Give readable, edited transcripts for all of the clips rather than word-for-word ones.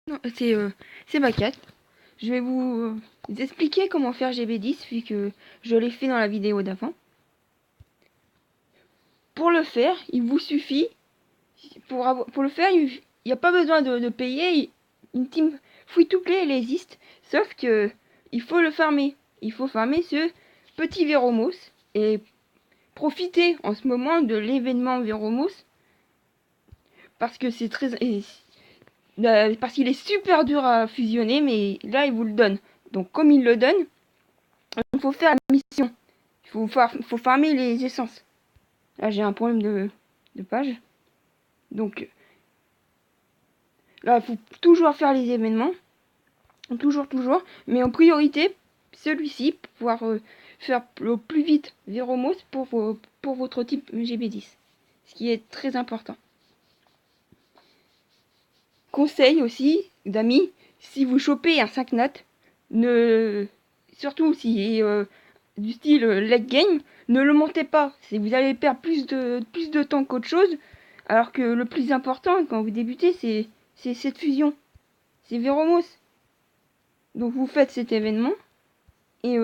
Non, c'est Bacat. Je vais vous expliquer comment faire GB10 vu que je l'ai fait dans la vidéo d'avant. Pour le faire, il vous suffit, pour le faire, il n'y a pas besoin de payer. Une team free-to-play elle existe, sauf que il faut le farmer. Il faut farmer ce petit Veromos et profiter en ce moment de l'événement Veromos parce que c'est très parce qu'il est super dur à fusionner, mais là il vous le donne. Donc comme il le donne, il faut faire la mission. Il faut farmer les essences. Là, j'ai un problème de page. Donc, là, il faut toujours faire les événements. Toujours, toujours. Mais en priorité, celui-ci, pour pouvoir faire le plus vite Veromos pour votre type GB10. Ce qui est très important. Conseil aussi, d'amis, si vous chopez un 5 nat, surtout si du style late game, ne le montez pas. Vous allez perdre plus de temps qu'autre chose, alors que le plus important quand vous débutez, c'est cette fusion. C'est Veromos. Donc vous faites cet événement, et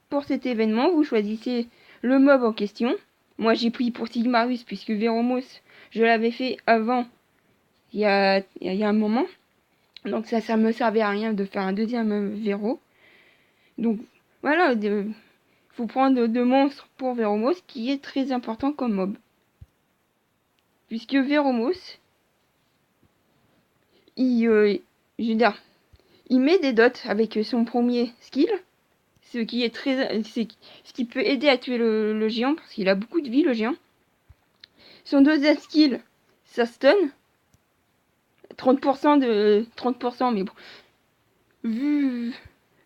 pour cet événement, vous choisissez le mob en question. Moi j'ai pris pour Sigmarus, puisque Veromos, je l'avais fait avant, il y a un moment. Donc ça me servait à rien de faire un deuxième Véro. Donc voilà, faut prendre de monstres pour Veromos, qui est très important comme mob. Puisque Veromos, je veux dire, il met des dots avec son premier skill, ce qui peut aider à tuer le géant, parce qu'il a beaucoup de vie le géant. Son deuxième skill, ça stun. 30%, mais bon.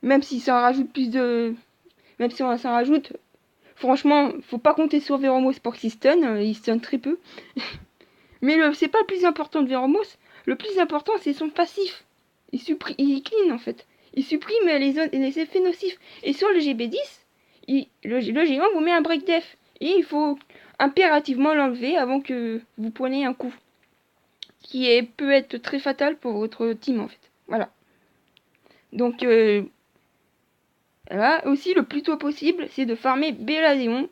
Même si ça rajoute Même si on s'en rajoute, franchement, faut pas compter sur Veromos pour qu'il stun, il stun très peu. Mais c'est pas le plus important de Veromos. Le plus important, c'est son passif. Il clean en fait. Il supprime les effets nocifs. Et sur le GB10, le géant vous met un break def. Et il faut impérativement l'enlever avant que vous preniez un coup. Peut être très fatal pour votre team en fait. Voilà. Donc là aussi, le plus tôt possible, c'est de farmer Belladeon.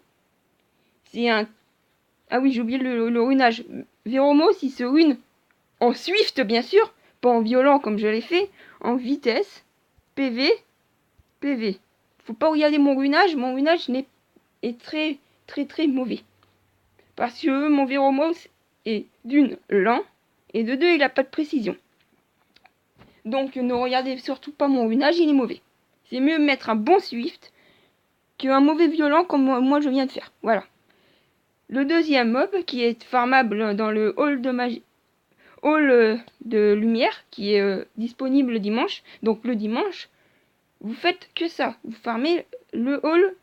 C'est un Ah oui, j'ai oublié le runage. Veromos, il se rune en Swift, bien sûr, pas en violent comme je l'ai fait, en vitesse, PV, PV. Faut pas regarder mon runage est très, très, très mauvais. Parce que mon Veromos est d'une lent, et de deux, il a pas de précision. Donc ne regardez surtout pas mon runage, il est mauvais. C'est mieux mettre un bon Swift qu'un mauvais violent comme moi je viens de faire. Voilà. Le deuxième mob qui est farmable dans le hall de lumière qui est disponible le dimanche. Donc le dimanche, vous faites que ça. Vous farmez le hall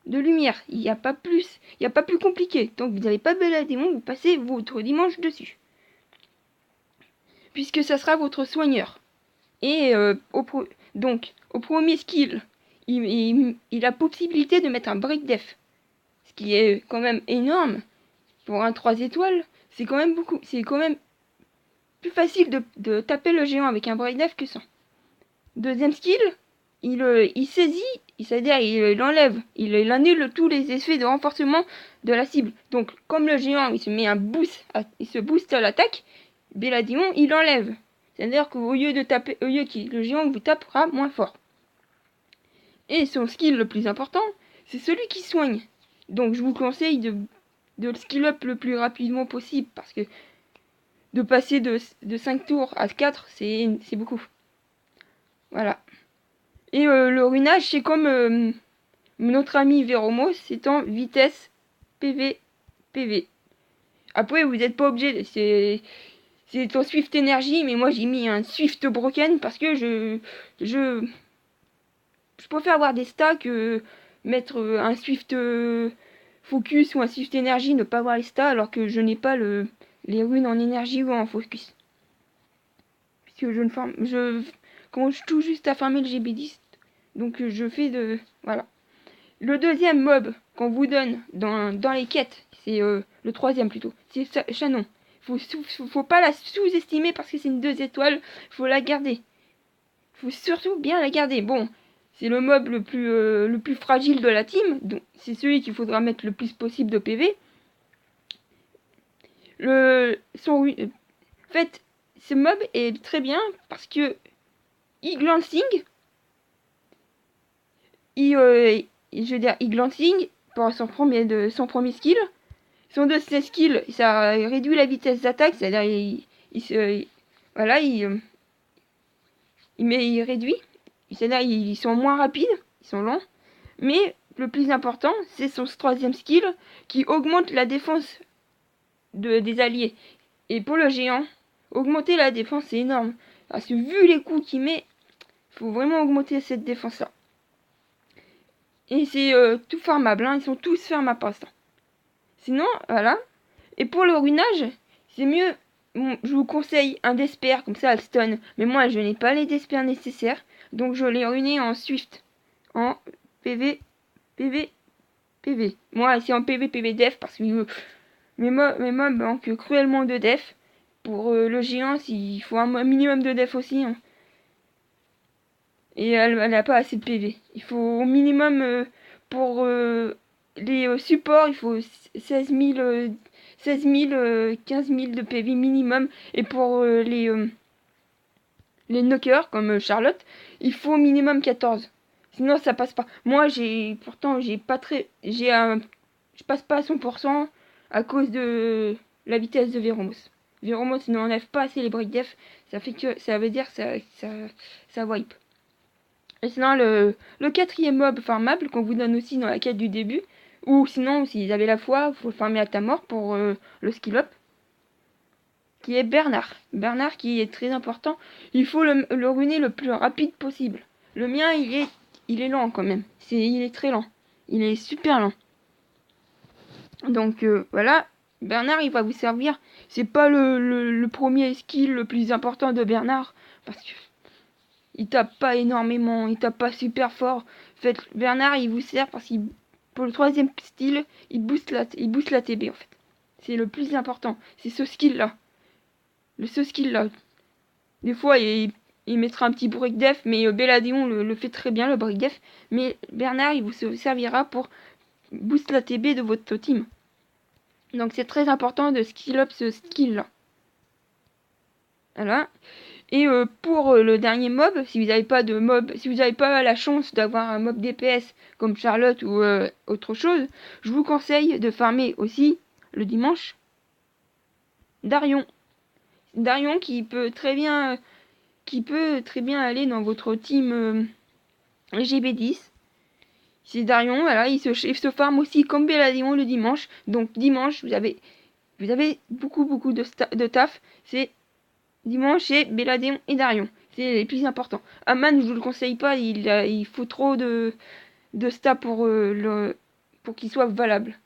de lumière. Il n'y a pas plus. Il n'y a pas plus compliqué. Donc vous n'avez pas Belladémon, vous passez votre dimanche dessus. Puisque ça sera votre soigneur. Et donc, au premier skill, il a possibilité de mettre un break def. Ce qui est quand même énorme. Pour un 3 étoiles, c'est quand même beaucoup. C'est quand même plus facile de taper le géant avec un break def que sans. Deuxième skill, il saisit, c'est-à-dire il enlève, il annule tous les effets de renforcement de la cible. Donc comme le géant il se met un boost, il se booste à l'attaque, Belladeon il enlève. C'est-à-dire qu'au lieu de taper, le géant vous tapera moins fort. Et son skill le plus important, c'est celui qui soigne. Donc je vous conseille de le skill up le plus rapidement possible parce que de passer de 5 tours à 4, c'est beaucoup. Voilà. Et le runage, c'est comme notre ami Veromos, c'est en vitesse PV, PV. Après, vous n'êtes pas obligé, c'est en Swift Energy, mais moi j'ai mis un Swift Broken parce que je préfère avoir des stats que mettre un Swift Focus ou un Swift Energy, ne pas avoir les stats alors que je n'ai pas les runes en énergie ou en focus. Puisque je ne forme, quand je touche juste à farmer le GB10, donc je fais voilà. Le deuxième mob qu'on vous donne dans les quêtes, c'est le troisième plutôt, c'est Shannon. Faut pas la sous-estimer parce que c'est une 2 étoiles. Faut la garder. Faut surtout bien la garder. Bon, c'est le mob le plus fragile de la team. Donc c'est celui qu'il faudra mettre le plus possible de PV. En fait, ce mob est très bien parce que il glancing. Je veux dire, il glancing pour son premier skill. Son deuxième skill, ça réduit la vitesse d'attaque, c'est-à-dire voilà, il réduit, c'est-à-dire ils sont moins rapides, ils sont lents. Mais le plus important, c'est son troisième skill qui augmente la défense des alliés. Et pour le géant, augmenter la défense, c'est énorme. Parce que vu les coups qu'il met, il faut vraiment augmenter cette défense-là. Et c'est tout farmable, hein, ils sont tous farmables pour l'instant. Sinon, voilà. Et pour le ruinage, c'est mieux. Bon, je vous conseille un Desper, comme ça, elle stun. Mais moi, je n'ai pas les Desper nécessaires. Donc, je l'ai ruiné en Swift. En PV, PV, PV. Moi, c'est en PV, PV def, parce que mes mobs manquent cruellement de def. Pour le géant, il faut un minimum de def aussi. Hein. Et elle n'a pas assez de PV. Il faut au minimum, pour les supports, il faut 16 000, 15 000 de PV minimum. Et pour les knockers, comme Charlotte, il faut au minimum 14. Sinon, ça passe pas. Moi, pourtant, j'ai pas très, je passe pas à 100% à cause de la vitesse de Veromos. Veromos n'enlève pas assez les break def. Ça veut dire que ça wipe. Et sinon, le quatrième mob farmable qu'on vous donne aussi dans la quête du début, ou sinon, s'ils avaient la foi, faut le farmer à ta mort pour le skill up, qui est Bernard. Bernard qui est très important. Il faut le ruiner le plus rapide possible. Le mien, il est lent quand même. Il est très lent. Il est super lent. Donc voilà, Bernard, il va vous servir. C'est pas le premier skill le plus important de Bernard, parce que il tape pas énormément, il tape pas super fort. En fait, Bernard, il vous sert parce qu'il, pour le troisième style, il booste la TB en fait. C'est le plus important. C'est ce skill-là. Ce skill-là. Des fois, il mettra un petit break def, mais Belladeon le fait très bien, le break def. Mais Bernard, il vous servira pour boost la TB de votre team. Donc c'est très important de skill up ce skill-là. Voilà. Et pour le dernier mob, si vous n'avez pas de mob, si vous n'avez pas la chance d'avoir un mob DPS comme Charlotte ou autre chose, je vous conseille de farmer aussi le dimanche Darion. Darion qui peut très bien aller dans votre team GB10. C'est Darion, voilà, il se farme aussi comme Belladeon le dimanche. Donc dimanche, vous avez beaucoup de taf. C'est dimanche, c'est Belladeon et Darion. C'est les plus importants. Aman, je vous le conseille pas, il faut trop de stats pour qu'il soit valable.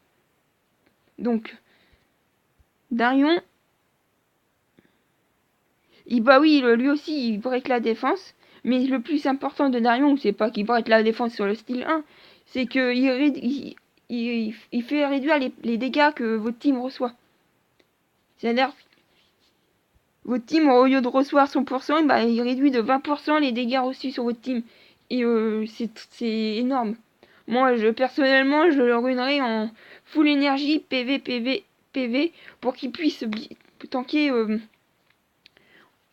Donc, Darion, bah oui, lui aussi, il break la défense. Mais le plus important de Darion, c'est pas qu'il break la défense sur le style 1, c'est qu'il il fait réduire les dégâts que votre team reçoit. C'est-à-dire, votre team, au lieu de recevoir 100%, bah, il réduit de 20% les dégâts reçus sur votre team. Et c'est énorme. Moi, personnellement, je le ruinerai en full énergie, PV, PV, PV, pour qu'il puisse tanker,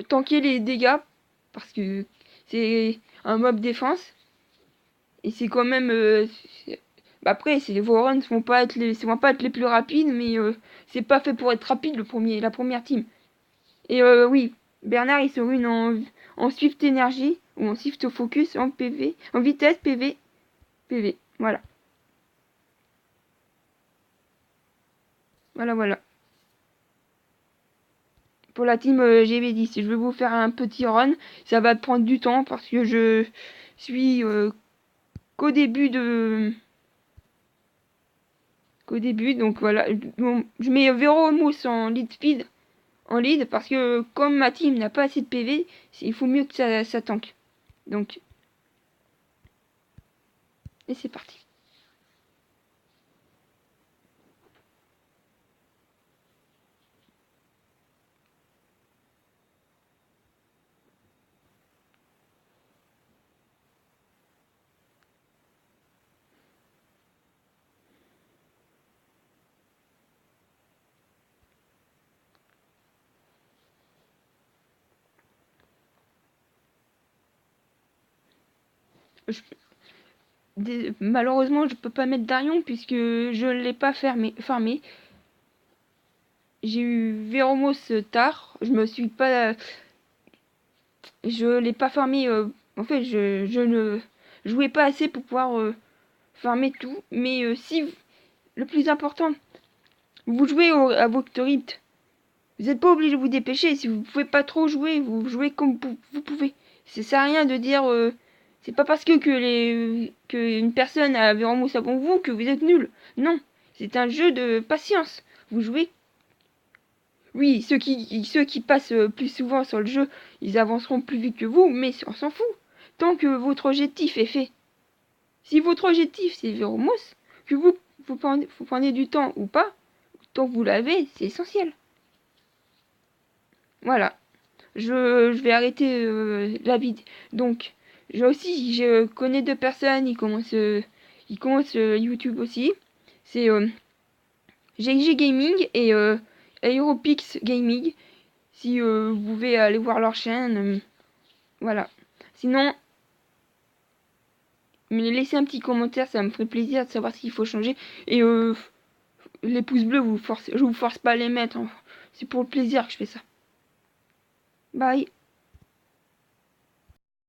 tanker les dégâts. Parce que c'est un mob défense. Et c'est quand même... bah après, vos runs vont pas être les plus rapides, mais c'est pas fait pour être rapide la première team. Et oui, Bernard il se ruine en Swift énergie ou en Swift focus, en PV, en vitesse, PV, PV. Voilà. Voilà. Pour la team GB10, je vais vous faire un petit run. Ça va prendre du temps parce que je suis qu'au début de... Qu'au début, donc voilà. Bon, je mets Vero Mousse en lead speed. En lead parce que comme ma team n'a pas assez de PV, il faut mieux que ça tank. Donc, et c'est parti. malheureusement, je peux pas mettre d'Arion puisque je ne l'ai pas farmé. J'ai eu Véromos tard. Je l'ai pas farmé. En fait, je ne jouais pas assez pour pouvoir farmer tout. Mais si le plus important, vous jouez à Voctorip. Vous n'êtes pas obligé de vous dépêcher. Si vous pouvez pas trop jouer, vous jouez comme vous pouvez. Ça sert à rien de dire. C'est pas parce que une personne a Véromos avant vous que vous êtes nul. Non, c'est un jeu de patience. Vous jouez. Oui, ceux qui passent plus souvent sur le jeu, ils avanceront plus vite que vous, mais on s'en fout. Tant que votre objectif est fait. Si votre objectif c'est Véromos, que vous prenez du temps ou pas, tant que vous l'avez, c'est essentiel. Voilà. Je vais arrêter la vidéo. Donc, je connais deux personnes, ils commencent YouTube aussi. C'est GG Gaming et Aeropix Gaming. Si vous pouvez aller voir leur chaîne, voilà. Sinon, me laissez un petit commentaire, ça me ferait plaisir de savoir ce qu'il faut changer. Et les pouces bleus, je vous force pas à les mettre, hein. C'est pour le plaisir que je fais ça. Bye.